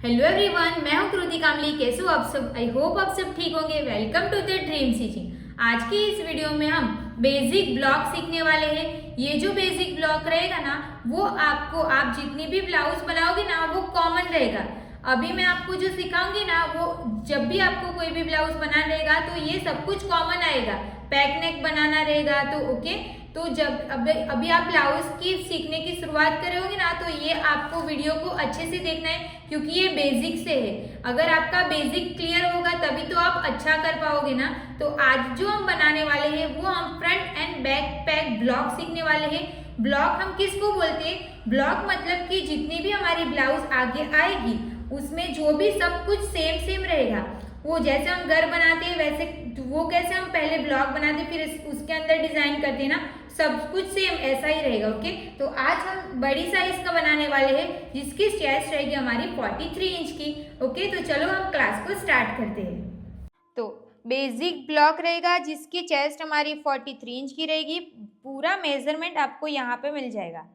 Hello everyone, मैं हूं कृति कामली। कैसे हो आप सब? आई होप आप सब ठीक होंगे। Welcome to the dream stitching. आज की इस वीडियो में हम बेसिक ब्लॉक सीखने वाले हैं। ये जो बेसिक ब्लॉक रहेगा ना, वो आपको आप जितनी भी ब्लाउज बनाओगे ना, वो कॉमन रहेगा। अभी मैं आपको जो सिखाऊंगी ना, वो जब भी आपको कोई भी ब्लाउज बनाना रहेगा तो ये सब कुछ कॉमन आएगा। पैक नेक बनाना रहेगा तो ओके। तो जब अभी आप ब्लाउज की सीखने की शुरुआत करोगे ना, तो ये आपको वीडियो को अच्छे से देखना है, क्योंकि ये बेसिक से है। अगर आपका बेसिक क्लियर होगा तभी तो आप अच्छा कर पाओगे ना। तो आज जो हम बनाने वाले हैं, वो हम front end back pack block सीखने वाले हैं। ब्लॉक हम किसको बोलते हैं? ब्लॉक मतलब कि जितनी भी हमारी ब्लाउज आगे आएगी, उसमें जो भी सब कुछ सेम सेम रहेगा। वो जैसे हम घर बनाते हैं, वैसे वो कैसे हम पहले ब्लॉक बनाते फिर उसके अंदर डिजाइन करते हैं ना, सब कुछ सेम ऐसा ही रहेगा। ओके, तो आज हम बड़ी साइज का बनाने वाले हैं, जिसकी चेस्ट रहेगी हमारी 43 इंच की। ओके, तो चलो हम क्लास को स्टार्ट करते हैं। तो बेसिक ब्लॉक रहेगा जिसकी चेस्ट हमारी 43 इंच की रहेगी। पूरा मेजरमेंट आपको यहाँ पे मिल जाएगा।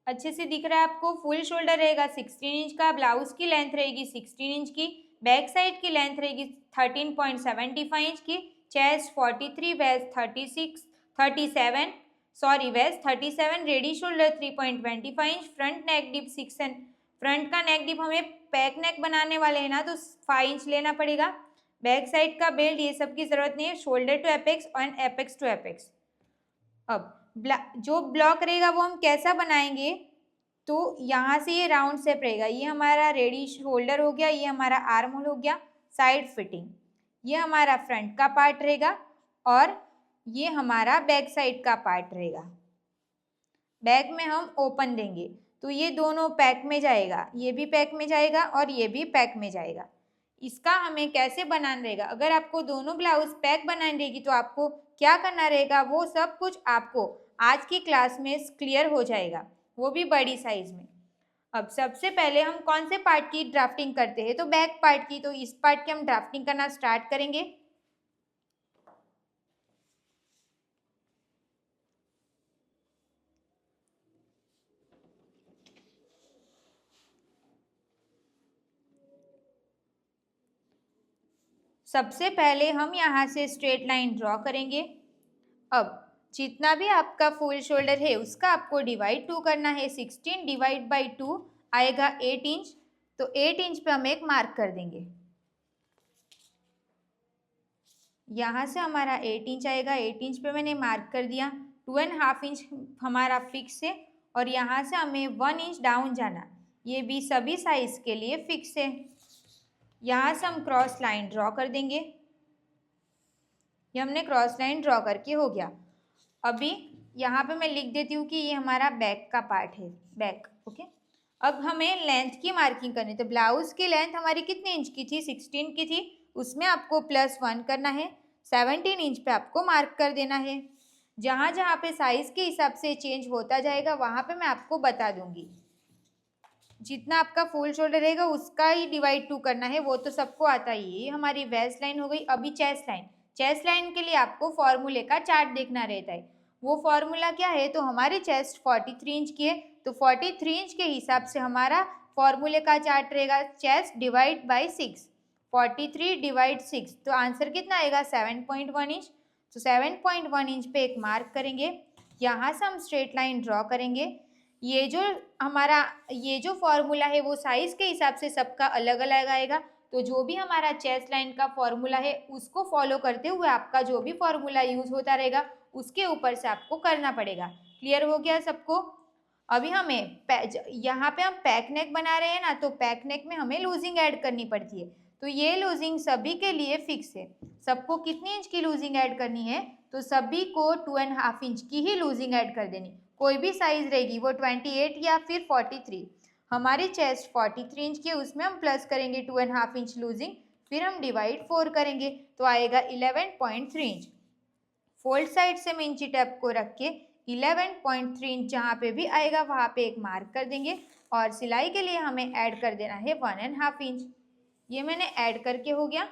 अच्छे से दिख रहा है आपको। फुल शोल्डर रहेगा 16 इंच का। ब्लाउज की लेंथ रहेगी 16 इंच की। बैक साइड की लेंथ रहेगी 13.75 इंच की। Chest 43, waist 37, waist 37, ready shoulder 3.25 inch. Front neck dip 6 and front का नेक डिप हमें पैक नेक बनाने वाले हैं ना, तो 5 इंच लेना पड़ेगा। बैक साइड का बेल्ट ये सब की जरूरत नहीं है। शोल्डर टू एपेक्स और एपेक्स टू एपेक्स। अब जो ब्लॉक रहेगा वो हम कैसा बनाएंगे? तो यहाँ से ये राउंड शेप रहेगा। ये हमारा रेडी शोल्डर हो गया, ये हमारा आर्म होल हो गया। साइड फिटिंग, ये हमारा फ्रंट का पार्ट रहेगा और ये हमारा बैक साइड का पार्ट रहेगा। बैक में हम ओपन देंगे तो ये दोनों पैक में जाएगा, ये भी पैक में जाएगा और ये भी पैक में जाएगा। इसका हमें कैसे बनाना रहेगा? अगर आपको दोनों ब्लाउज पैक बनानी रहेगी तो आपको क्या करना रहेगा, वो सब कुछ आपको आज की क्लास में क्लियर हो जाएगा, वो भी बड़ी साइज में। अब सबसे पहले हम कौन से पार्ट की ड्राफ्टिंग करते हैं? तो बैक पार्ट की। तो इस पार्ट की हम ड्राफ्टिंग करना स्टार्ट करेंगे। सबसे पहले हम यहाँ से स्ट्रेट लाइन ड्रॉ करेंगे। अब जितना भी आपका फुल शोल्डर है उसका आपको डिवाइड 2 करना है। 16 डिवाइड बाई 2 आएगा 8 इंच। तो 8 इंच पे हम एक मार्क कर देंगे। यहाँ से हमारा 8 इंच आएगा। 8 इंच पे मैंने मार्क कर दिया। 2.5 इंच हमारा फिक्स है और यहाँ से हमें 1 इंच डाउन जाना। ये भी सभी साइज के लिए फिक्स है। यहाँ से हम क्रॉस लाइन ड्रॉ कर देंगे। ये हमने क्रॉस लाइन ड्रॉ करके हो गया। अभी यहाँ पे मैं लिख देती हूँ कि ये हमारा बैक का पार्ट है, बैक। ओके, अब हमें लेंथ की मार्किंग करनी है। तो ब्लाउज की लेंथ हमारी कितने इंच की थी? 16 की थी। उसमें आपको +1 करना है। 17 इंच पे आपको मार्क कर देना है। जहाँ जहाँ पे साइज के हिसाब से चेंज होता जाएगा वहाँ पे मैं आपको बता दूंगी। जितना आपका फुल शोल्डर रहेगा उसका ही डिवाइड 2 करना है, वो तो सबको आता ही है। ये हमारी वेस्ट लाइन हो गई। अभी चेस्ट लाइन। चेस्ट लाइन के लिए आपको फॉर्मूले का चार्ट देखना रहता है। वो फॉर्मूला क्या है? तो हमारी चेस्ट 43 इंच की है, तो 43 इंच के हिसाब से हमारा फॉर्मूले का चार्ट रहेगा चेस्ट डिवाइड बाई 6। 43 डिवाइड 6, तो आंसर कितना आएगा? 7.1 इंच। तो 7.1 इंच पे एक मार्क करेंगे। यहाँ से हम स्ट्रेट लाइन ड्रॉ करेंगे। ये जो फॉर्मूला है वो साइज के हिसाब से सबका अलग अलग आएगा। तो जो भी हमारा चेस्ट लाइन का फॉर्मूला है उसको फॉलो करते हुए आपका जो भी फॉर्मूला यूज होता रहेगा उसके ऊपर से आपको करना पड़ेगा। क्लियर हो गया सबको? अभी हमें यहाँ पे हम पैक नेक बना रहे हैं ना, तो पैक नेक में हमें लूजिंग ऐड करनी पड़ती है। तो ये लूजिंग सभी के लिए फिक्स है। सबको कितनी इंच की लूजिंग ऐड करनी है? तो सभी को 2.5 इंच की ही लूजिंग ऐड कर देनी। कोई भी साइज रहेगी, वो 28 या फिर 43। हमारी चेस्ट 43 इंच की, उसमें हम प्लस करेंगे 2.5 इंच लूजिंग, फिर हम डिवाइड 4 करेंगे तो आएगा 11.3 इंच। फोल्ड साइड से हम इंची टेप को रख के 11.3 इंच जहाँ पे भी आएगा वहाँ पे एक मार्क कर देंगे। और सिलाई के लिए हमें ऐड कर देना है 1.5 इंच। ये मैंने ऐड करके हो गया।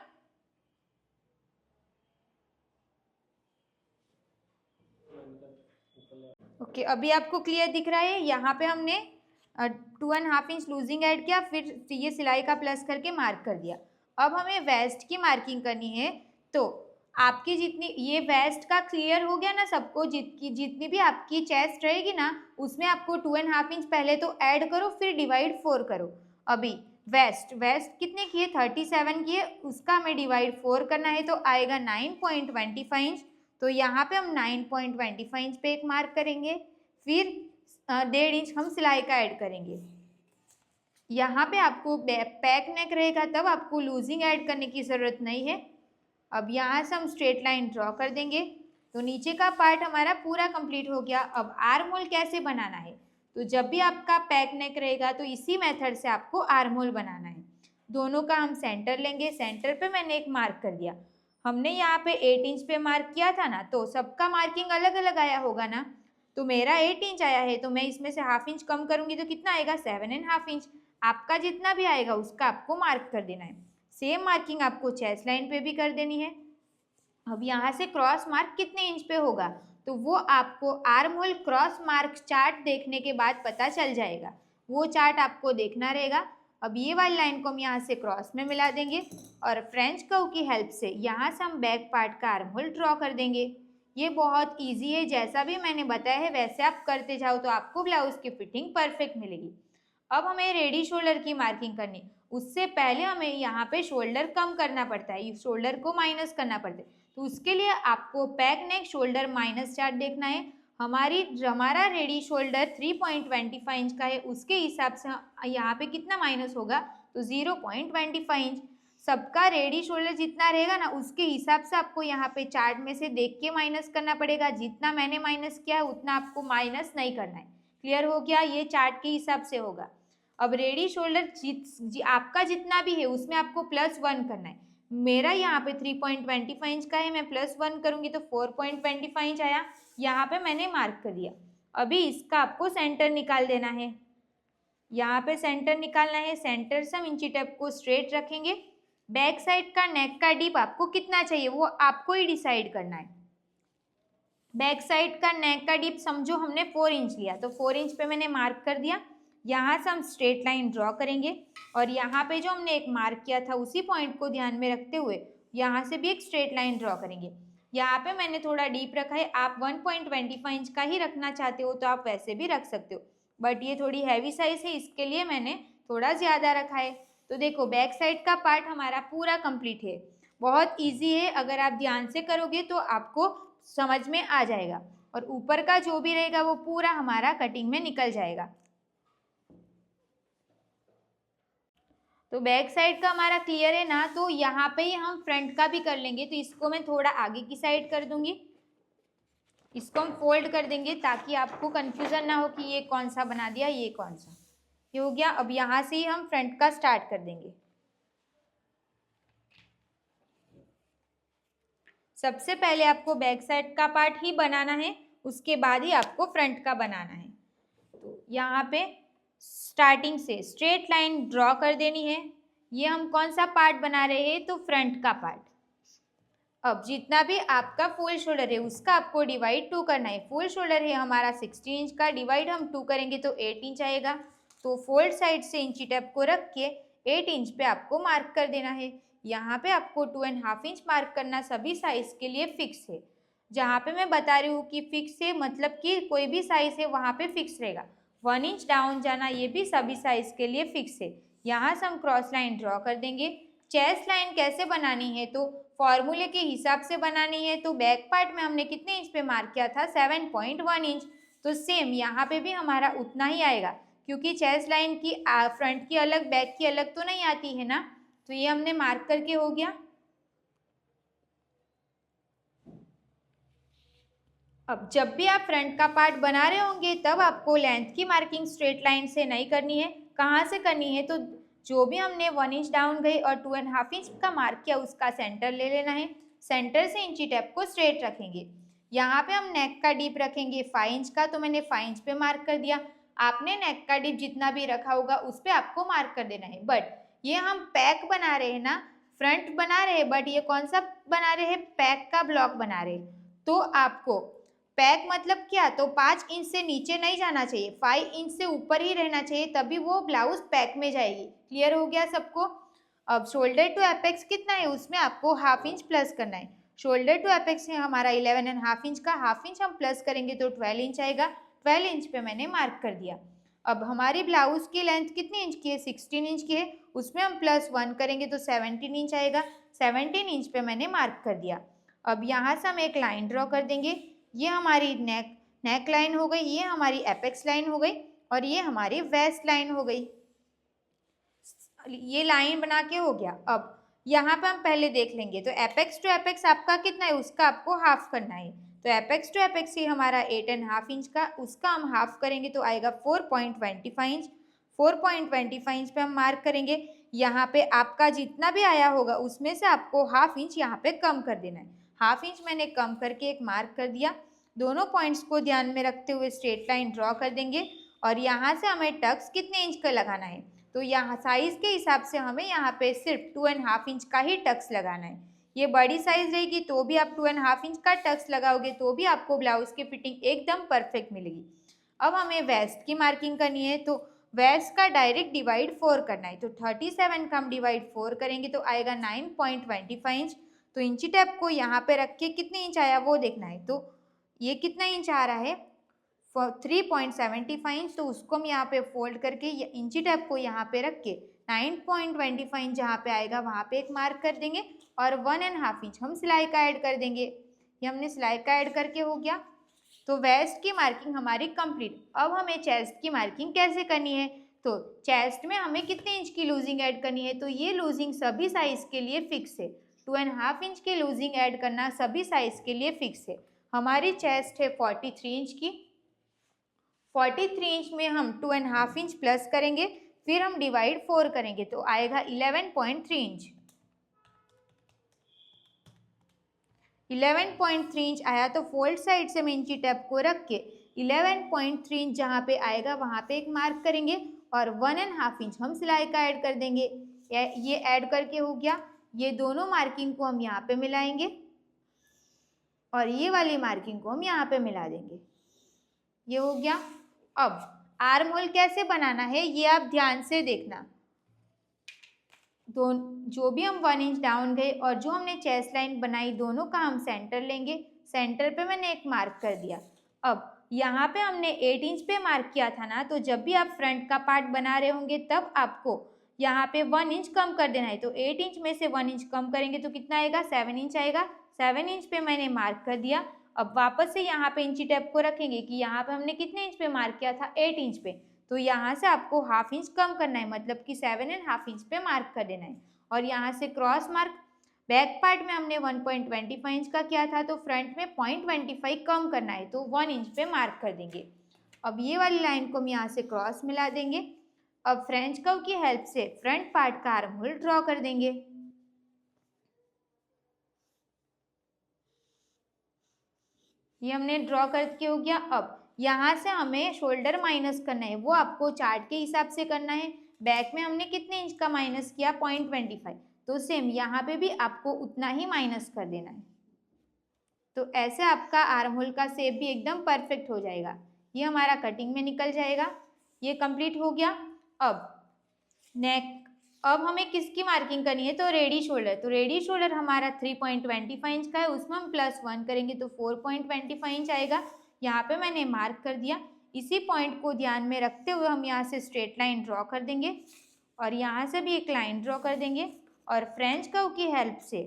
ओके, अभी आपको क्लियर दिख रहा है? यहाँ पे हमने 2.5 इंच लूजिंग ऐड किया, फिर ये सिलाई का प्लस करके मार्क कर दिया। अब हमें वेस्ट की मार्किंग करनी है। तो आपकी जितनी ये वेस्ट का क्लियर हो गया ना सबको, जितनी भी आपकी चेस्ट रहेगी ना उसमें आपको 2.5 इंच पहले तो ऐड करो, फिर डिवाइड 4 करो। अभी वेस्ट कितने किए, 37 किए, उसका हमें डिवाइड 4 करना है तो आएगा 9.25 इंच। तो यहाँ पे हम 9.25 इंच पे एक मार्क करेंगे, फिर 1.5 इंच हम सिलाई का ऐड करेंगे। यहाँ पे आपको पैक नेक रहेगा तब आपको लूजिंग ऐड करने की ज़रूरत नहीं है। अब यहाँ से हम स्ट्रेट लाइन ड्रॉ कर देंगे। तो नीचे का पार्ट हमारा पूरा कंप्लीट हो गया। अब आर्म होल कैसे बनाना है, तो जब भी आपका पैक नेक रहेगा तो इसी मेथड से आपको आर्म होल बनाना है। दोनों का हम सेंटर लेंगे, सेंटर पे मैंने एक मार्क कर दिया। हमने यहाँ पे 8 इंच पे मार्क किया था ना, तो सबका मार्किंग अलग अलग आया होगा ना। तो मेरा 8 इंच आया है तो मैं इसमें से हाफ इंच कम करूँगी तो कितना आएगा, 7.5 इंच। आपका जितना भी आएगा उसका आपको मार्क कर देना है। सेम मार्किंग आपको चेस्ट लाइन पे भी कर देनी है। अब यहाँ से क्रॉस मार्क कितने इंच पे होगा, तो वो आपको arm whole cross mark chart देखने के बाद पता चल जाएगा। वो चार्ट आपको देखना रहेगा। अब ये वाली लाइन को हम यहाँ से क्रॉस में मिला देंगे और फ्रेंच कर्व की हेल्प से यहाँ से हम बैक पार्ट का आर्म होल ड्रॉ कर देंगे। ये बहुत इजी है, जैसा भी मैंने बताया है वैसे आप करते जाओ तो आपको ब्लाउज की फिटिंग परफेक्ट मिलेगी। अब हमें रेडी शोल्डर की मार्किंग करनी, उससे पहले हमें यहाँ पे शोल्डर कम करना पड़ता है, शोल्डर को माइनस करना पड़ता है। तो उसके लिए आपको पैक नेक शोल्डर माइनस चार्ट देखना है। हमारा रेडी शोल्डर 3.25 इंच का है, उसके हिसाब से यहाँ पे कितना माइनस होगा, तो 0.25 इंच। सबका रेडी शोल्डर जितना रहेगा ना उसके हिसाब से आपको यहाँ पे चार्ट में से देख के माइनस करना पड़ेगा। जितना मैंने माइनस किया है उतना आपको माइनस नहीं करना है। क्लियर हो गया, ये चार्ट के हिसाब से होगा। अब रेडी शोल्डर आपका जितना भी है उसमें आपको +1 करना है। मेरा यहाँ पे 3.25 इंच का है, मैं +1 करूँगी तो 4.25 इंच आया। यहाँ पे मैंने मार्क कर दिया। अभी इसका आपको सेंटर निकाल देना है। यहाँ पे सेंटर निकालना है। सेंटर से हम इंची टेप को स्ट्रेट रखेंगे। बैक साइड का नेक का डीप आपको कितना चाहिए वो आपको ही डिसाइड करना है। बैक साइड का नेक का डीप समझो हमने 4 इंच लिया, तो 4 इंच पे मैंने मार्क कर दिया। यहाँ से हम स्ट्रेट लाइन ड्रॉ करेंगे और यहाँ पे जो हमने एक मार्क किया था उसी पॉइंट को ध्यान में रखते हुए यहाँ से भी एक स्ट्रेट लाइन ड्रॉ करेंगे। यहाँ पे मैंने थोड़ा डीप रखा है, आप 1.25 इंच का ही रखना चाहते हो तो आप वैसे भी रख सकते हो, बट ये थोड़ी हैवी साइज है इसके लिए मैंने थोड़ा ज़्यादा रखा है। तो देखो बैक साइड का पार्ट हमारा पूरा कंप्लीट है। बहुत ईजी है, अगर आप ध्यान से करोगे तो आपको समझ में आ जाएगा और ऊपर का जो भी रहेगा वो पूरा हमारा कटिंग में निकल जाएगा। तो बैक साइड का हमारा क्लियर है ना, तो यहाँ पे ही हम फ्रंट का भी कर लेंगे। तो इसको मैं थोड़ा आगे की साइड कर दूंगी, इसको हम फोल्ड कर देंगे ताकि आपको कंफ्यूजन ना हो कि ये कौन सा बना दिया ये कौन सा। ये हो गया। अब यहाँ से ही हम फ्रंट का स्टार्ट कर देंगे। सबसे पहले आपको बैक साइड का पार्ट ही बनाना है, उसके बाद ही आपको फ्रंट का बनाना है। तो यहाँ पे स्टार्टिंग से स्ट्रेट लाइन ड्रॉ कर देनी है। ये हम कौन सा पार्ट बना रहे हैं, तो फ्रंट का पार्ट। अब जितना भी आपका फुल शोल्डर है उसका आपको डिवाइड 2 करना है। फुल शोल्डर है हमारा 60 इंच का, डिवाइड हम 2 करेंगे तो 8 इंच आएगा। तो फोल्ड साइड से इंची टेप को रख के 8 इंच पे आपको मार्क कर देना है। यहाँ पे आपको 2.5 इंच मार्क करना सभी साइज के लिए फिक्स है। जहाँ पे मैं बता रही हूँ कि फिक्स है मतलब कि कोई भी साइज है वहाँ पे फिक्स रहेगा। 1 इंच डाउन जाना ये भी सभी साइज के लिए फिक्स है। यहाँ से हम क्रॉस लाइन ड्रॉ कर देंगे। चेस्ट लाइन कैसे बनानी है, तो फॉर्मूले के हिसाब से बनानी है। तो बैक पार्ट में हमने कितने इंच पे मार्क किया था, 7.1 इंच। तो सेम यहाँ पे भी हमारा उतना ही आएगा, क्योंकि चेस्ट लाइन की फ्रंट की अलग बैक की अलग तो नहीं आती है ना। तो ये हमने मार्क करके हो गया। अब जब भी आप फ्रंट का पार्ट बना रहे होंगे तब आपको लेंथ की मार्किंग स्ट्रेट लाइन से नहीं करनी है। कहाँ से करनी है, तो जो भी हमने 1 इंच डाउन गई और 2.5 इंच का मार्क किया उसका सेंटर ले लेना है। सेंटर से इंची टेप को स्ट्रेट रखेंगे। यहाँ पे हम नेक का डीप रखेंगे 5 इंच का, तो मैंने 5 इंच पे मार्क कर दिया। आपने नेक का डीप जितना भी रखा होगा उस पर आपको मार्क कर देना है। बट ये हम पैक बना रहे हैं ना, फ्रंट बना रहे हैं, बट ये कौन सा बना रहे हैं, पैक का ब्लॉक बना रहे हैं। तो आपको पैक मतलब क्या, तो 5 इंच से नीचे नहीं जाना चाहिए, 5 इंच से ऊपर ही रहना चाहिए, तभी वो ब्लाउज पैक में जाएगी। क्लियर हो गया सबको। अब शोल्डर टू एपेक्स कितना है, उसमें आपको हाफ इंच प्लस करना है। शोल्डर टू एपेक्स है हमारा 11.5 इंच का, हाफ इंच हम प्लस करेंगे तो 12 इंच आएगा। 12 इंच पे मैंने मार्क कर दिया। अब हमारी ब्लाउज की लेंथ कितनी इंच की है, 16 इंच की है, उसमें हम +1 करेंगे तो 17 इंच आएगा। 17 इंच पे मैंने मार्क कर दिया। अब यहाँ से हम एक लाइन ड्रॉ कर देंगे। ये हमारी नेक लाइन हो गई, ये हमारी एपेक्स लाइन हो गई, और ये हमारी वेस्ट लाइन हो गई। ये लाइन बना के हो गया। अब यहाँ पे हम पहले देख लेंगे, तो एपेक्स टू एपेक्स आपका कितना है, उसका आपको हाफ करना है। तो एपेक्स टू एपेक्स ये हमारा 8.5 इंच का, उसका हम हाफ करेंगे तो आएगा 4.25 इंच। 4.25 इंच पे हम मार्क करेंगे। यहाँ पे आपका जितना भी आया होगा उसमें से आपको हाफ इंच यहाँ पे कम कर देना है। हाफ इंच मैंने कम करके एक मार्क कर दिया। दोनों पॉइंट्स को ध्यान में रखते हुए स्ट्रेट लाइन ड्रॉ कर देंगे। और यहाँ से हमें टक्स कितने इंच का लगाना है, तो यहाँ साइज के हिसाब से हमें यहाँ पे सिर्फ 2.5 इंच का ही टक्स लगाना है। ये बड़ी साइज रहेगी तो भी आप 2.5 इंच का टक्स लगाओगे तो भी आपको ब्लाउज की फिटिंग एकदम परफेक्ट मिलेगी। अब हमें वेस्ट की मार्किंग करनी है, तो वेस्ट का डायरेक्ट डिवाइड 4 करना है। तो 37 का हम डिवाइड 4 करेंगे तो आएगा 9.25 इंच। तो इंची टेप को यहाँ पे रख के कितने इंच आया वो देखना है। तो ये कितना इंच आ रहा है, 3.75 इंच, तो उसको हम यहाँ पे फोल्ड करके इंची टेप को यहाँ पे रख के 9.25 इंच जहाँ पे आएगा वहाँ पे एक मार्क कर देंगे। और 1.5 इंच हम सिलाई का ऐड कर देंगे। ये हमने सिलाई का ऐड करके हो गया। तो वेस्ट की मार्किंग हमारी कंप्लीट। अब हमें चेस्ट की मार्किंग कैसे करनी है, तो चेस्ट में हमें कितने इंच की लूजिंग ऐड करनी है, तो ये लूजिंग सभी साइज के लिए फिक्स है। 2.5 इंच की लूजिंग ऐड करना सभी साइज के लिए फिक्स है। हमारी चेस्ट है 43 इंच की। 43 इंच में हम 2.5 इंच प्लस करेंगे, फिर हम डिवाइड 4 करेंगे तो आएगा 11.3 इंच। 11.3 इंच आया तो फोल्ड साइड से हम इंची टेप को रख के 11.3 इंच जहाँ पे आएगा वहाँ पे एक मार्क करेंगे। और 1.5 इंच हम सिलाई का ऐड कर देंगे। ये ऐड करके हो गया। ये दोनों मार्किंग को हम यहाँ पे मिलाएंगे और ये वाली मार्किंग को हम यहाँ पे मिला देंगे। ये हो गया। अब आर्म होल कैसे बनाना है ये आप ध्यान से देखना। जो भी हम 1 इंच डाउन गए और जो हमने चेस्ट लाइन बनाई दोनों का हम सेंटर लेंगे। सेंटर पे मैंने एक मार्क कर दिया। अब यहाँ पे हमने 8 इंच पे मार्क किया था ना, तो जब भी आप फ्रंट का पार्ट बना रहे होंगे तब आपको यहाँ पे 1 इंच कम कर देना है। तो 8 इंच में से 1 इंच कम करेंगे तो कितना आएगा, 7 इंच आएगा। 7 इंच पे मैंने मार्क कर दिया। अब वापस से यहाँ पे इंची टेप को रखेंगे कि यहाँ पे हमने कितने इंच पे मार्क किया था, 8 इंच पे, तो यहाँ से आपको हाफ इंच कम करना है, मतलब कि 7.5 इंच पे मार्क कर देना है। और यहाँ से क्रॉस मार्क, बैक पार्ट में हमने 1.25 इंच का किया था तो फ्रंट में 0.25 कम करना है, तो 1 इंच पे मार्क कर देंगे। अब ये वाली लाइन को हम यहाँ से क्रॉस मिला देंगे। अब फ्रेंच कर्व की हेल्प से फ्रंट पार्ट का आर्म होल ड्रॉ कर देंगे। ये हमने ड्रॉ करके हो गया। अब यहाँ से हमें शोल्डर माइनस करना है, वो आपको चार्ट के हिसाब से करना है। बैक में हमने कितने इंच का माइनस किया, 0.25, तो सेम यहाँ पे भी आपको उतना ही माइनस कर देना है। तो ऐसे आपका आर्म होल का शेप भी एकदम परफेक्ट हो जाएगा। ये हमारा कटिंग में निकल जाएगा। ये कंप्लीट हो गया। अब नेक, अब हमें किसकी मार्किंग करनी है, तो रेडी शोल्डर। तो रेडी शोल्डर हमारा 3.25 इंच का है, उसमें हम +1 करेंगे तो 4.25 इंच आएगा। यहाँ पे मैंने मार्क कर दिया। इसी पॉइंट को ध्यान में रखते हुए हम यहाँ से स्ट्रेट लाइन ड्रॉ कर देंगे और यहाँ से भी एक लाइन ड्रॉ कर देंगे। और फ्रेंच कर्व की हेल्प से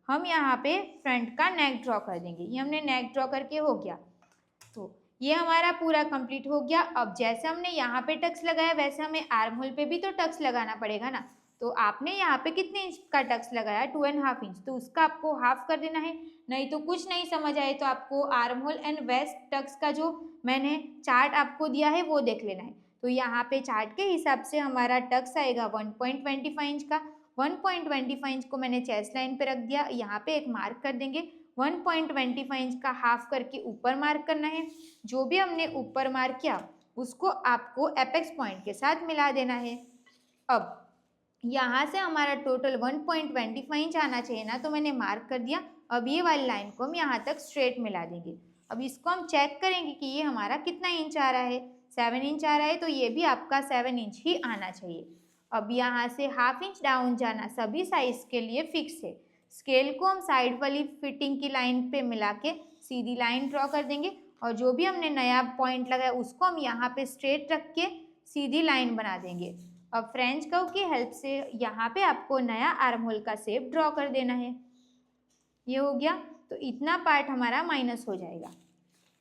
हम यहाँ पे फ्रंट का नेक ड्रॉ कर देंगे। ये हमने नेक ड्रॉ करके हो गया। तो ये हमारा पूरा कंप्लीट हो गया। अब जैसे हमने यहाँ पे टक्स लगाया वैसे हमें आर्म होल पे भी तो टक्स लगाना पड़ेगा ना। तो आपने यहाँ पे कितने इंच का टक्स लगाया, 2.5 इंच, तो उसका आपको हाफ कर देना है। नहीं तो कुछ नहीं समझ आए तो आपको arm hole and waist tucks का जो मैंने चार्ट आपको दिया है वो देख लेना है। तो यहाँ पे चार्ट के हिसाब से हमारा टक्स आएगा 1.25 इंच का। 1.25 इंच को मैंने चेस्ट लाइन पे रख दिया। यहाँ पे एक मार्क कर देंगे। 1.25 इंच का हाफ करके ऊपर मार्क करना है। जो भी हमने ऊपर मार्क किया उसको आपको एपेक्स पॉइंट के साथ मिला देना है। अब यहाँ से हमारा टोटल 1.25 इंच आना चाहिए ना, तो मैंने मार्क कर दिया। अब ये वाली लाइन को हम यहाँ तक स्ट्रेट मिला देंगे। अब इसको हम चेक करेंगे कि ये हमारा कितना इंच आ रहा है, 7 इंच आ रहा है, तो ये भी आपका 7 इंच ही आना चाहिए। अब यहाँ से हाफ इंच डाउन जाना सभी साइज के लिए फिक्स है। स्केल को हम साइड वाली फिटिंग की लाइन पे मिला के सीधी लाइन ड्रॉ कर देंगे और जो भी हमने नया पॉइंट लगाया उसको हम यहाँ पे स्ट्रेट रख के सीधी लाइन बना देंगे। अब फ्रेंच कर्व की हेल्प से यहाँ पे आपको नया आर्म होल का शेप ड्रॉ कर देना है। ये हो गया, तो इतना पार्ट हमारा माइनस हो जाएगा।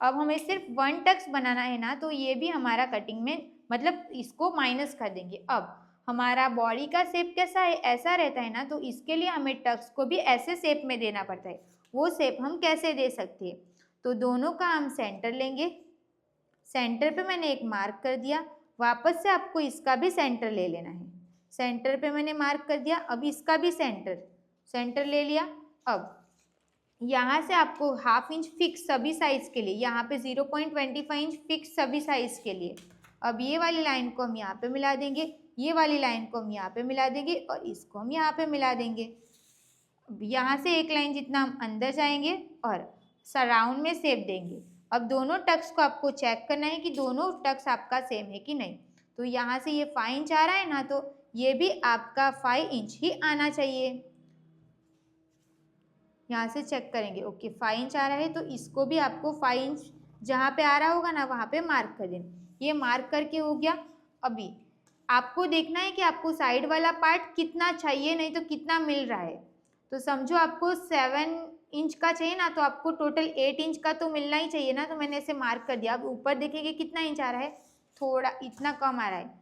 अब हमें सिर्फ 1 टक्स बनाना है ना, तो ये भी हमारा कटिंग में मतलब इसको माइनस कर देंगे। अब हमारा बॉडी का शेप कैसा है, ऐसा रहता है ना, तो इसके लिए हमें टक्स को भी ऐसे शेप में देना पड़ता है। वो शेप हम कैसे दे सकते हैं, तो दोनों का हम सेंटर लेंगे। सेंटर पे मैंने एक मार्क कर दिया, वापस से आपको इसका भी सेंटर ले लेना है। सेंटर पे मैंने मार्क कर दिया, अब इसका भी सेंटर ले लिया। अब यहाँ से आपको हाफ इंच फिक्स सभी साइज के लिए, यहाँ पे 0.25 इंच फिक्स सभी साइज के लिए। अब ये वाली लाइन को हम यहाँ पे मिला देंगे, ये वाली लाइन को हम यहाँ पे मिला देंगे और इसको हम यहाँ पे मिला देंगे। अब यहाँ से एक लाइन जितना हम अंदर जाएंगे और सराउंड में शेप देंगे। अब दोनों टक्स को आपको चेक करना है कि दोनों टक्स आपका सेम है कि नहीं। तो यहाँ से ये 5 इंच आ रहा है ना, तो ये भी आपका 5 इंच ही आना चाहिए। यहाँ से चेक करेंगे, ओके 5 इंच आ रहा है, तो इसको भी आपको 5 इंच जहाँ पे आ रहा होगा ना वहाँ पे मार्क कर देना। ये मार्क करके हो गया। अभी आपको देखना है कि आपको साइड वाला पार्ट कितना चाहिए, नहीं तो कितना मिल रहा है। तो समझो आपको 7 इंच का चाहिए ना, तो आपको टोटल 8 इंच का तो मिलना ही चाहिए ना, तो मैंने ऐसे मार्क कर दिया। अब ऊपर देखेंगे कितना इंच आ रहा है, थोड़ा इतना कम आ रहा है।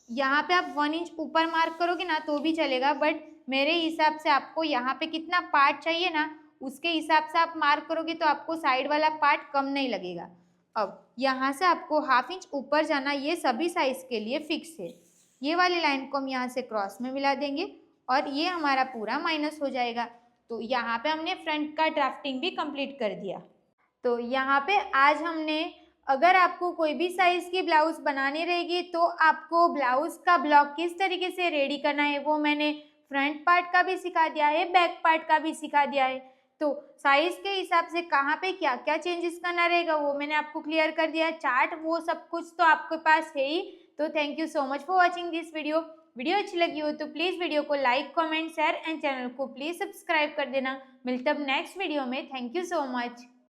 यहाँ पे आप 1 इंच ऊपर मार्क करोगे ना तो भी चलेगा, बट मेरे हिसाब से आपको यहाँ पे कितना पार्ट चाहिए ना उसके हिसाब से आप मार्क करोगे तो आपको साइड वाला पार्ट कम नहीं लगेगा। अब यहाँ से आपको हाफ इंच ऊपर जाना, ये सभी साइज के लिए फिक्स है। ये वाली लाइन को हम यहाँ से क्रॉस में मिला देंगे और ये हमारा पूरा माइनस हो जाएगा। तो यहाँ पे हमने फ्रंट का ड्राफ्टिंग भी कंप्लीट कर दिया। तो यहाँ पे आज हमने, अगर आपको कोई भी साइज़ की ब्लाउज़ बनानी रहेगी तो आपको ब्लाउज़ का ब्लॉक किस तरीके से रेडी करना है वो मैंने फ्रंट पार्ट का भी सिखा दिया है, बैक पार्ट का भी सिखा दिया है। तो साइज़ के हिसाब से कहाँ पे क्या क्या चेंजेस करना रहेगा वो मैंने आपको क्लियर कर दिया है। चार्ट वो सब कुछ तो आपके पास है ही। तो thank you so much for watching this video अच्छी लगी हो तो प्लीज़ वीडियो को like, comment, share and channel को प्लीज़ सब्सक्राइब कर देना। मिलते अब नेक्स्ट वीडियो में। Thank you so much.